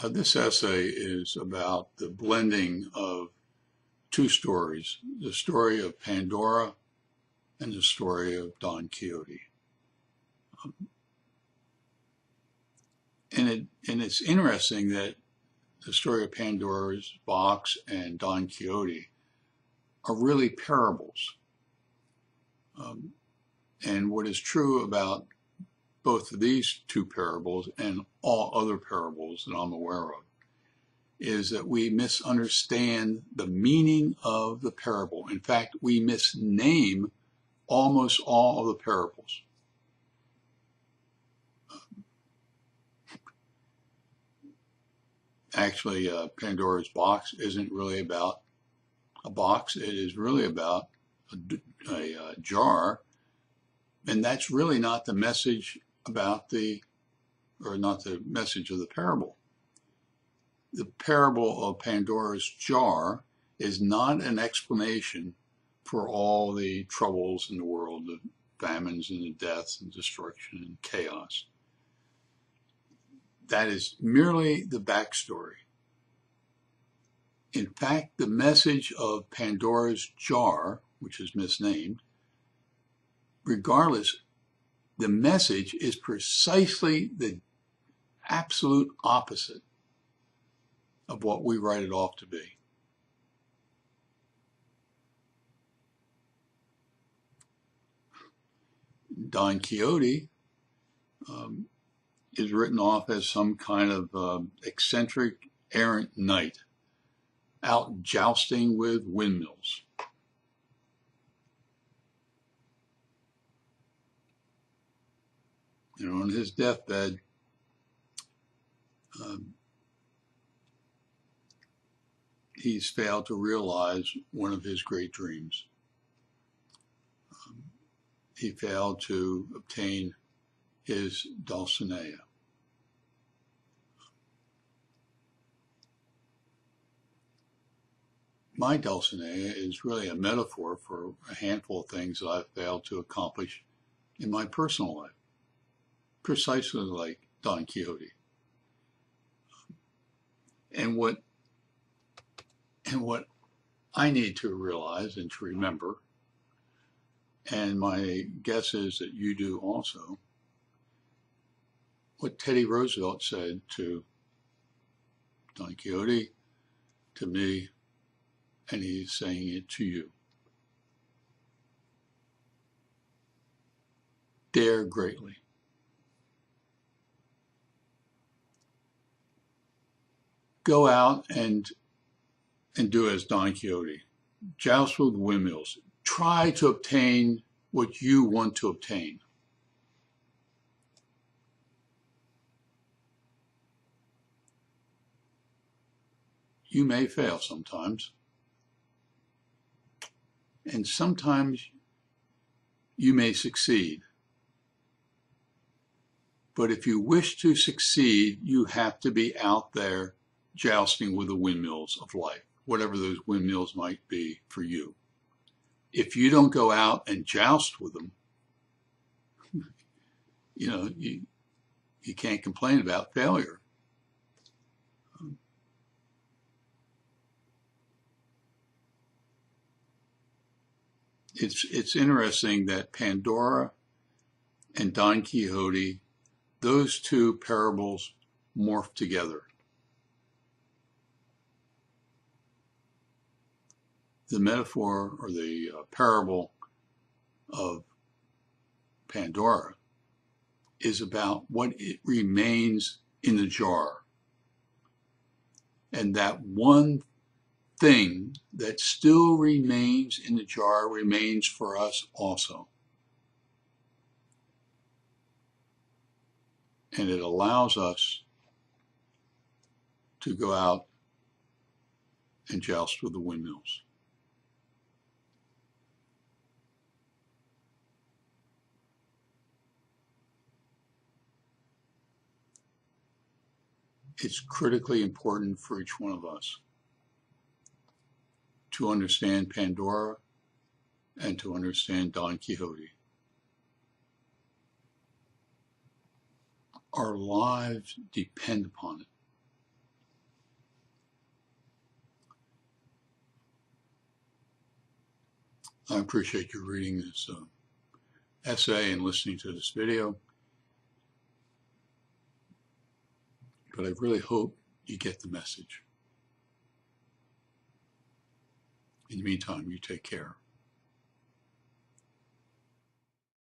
This essay is about the blending of two stories, the story of Pandora and the story of Don Quixote. And it's interesting that the story of Pandora's box and Don Quixote are really parables. And what is true about both of these two parables and all other parables that I'm aware of is that we misunderstand the meaning of the parable. In fact, we misname almost all of the parables. Actually, Pandora's box isn't really about a box. It is really about a jar. And that's really not the message about not the message of the parable. The parable of Pandora's jar is not an explanation for all the troubles in the world, the famines and the deaths and destruction and chaos. That is merely the backstory. In fact, the message of Pandora's jar, which is misnamed, regardless, the message is precisely the absolute opposite of what we write it off to be. Don Quixote is written off as some kind of eccentric errant knight out jousting with windmills. And on his deathbed, he's failed to realize one of his great dreams. He failed to obtain his Dulcinea. My Dulcinea is really a metaphor for a handful of things that I've failed to accomplish in my personal life, precisely like Don Quixote. And what I need to realize and to remember, and my guess is that you do also, what Teddy Roosevelt said to Don Quixote, to me, and he's saying it to you. Dare greatly. Go out and do as Don Quixote. Joust with windmills. Try to obtain what you want to obtain. You may fail sometimes. And sometimes you may succeed. But if you wish to succeed, you have to be out there jousting with the windmills of life, whatever those windmills might be for you. If you don't go out and joust with them, you can't complain about failure. It's interesting that Pandora and Don Quixote, those two parables morph together. The metaphor or the parable of Pandora is about what it remains in the jar. And that one thing that still remains in the jar remains for us also. And it allows us to go out and joust with the windmills. It's critically important for each one of us to understand Pandora and to understand Don Quixote. Our lives depend upon it. I appreciate you reading this essay and listening to this video, but I really hope you get the message. In the meantime, you take care.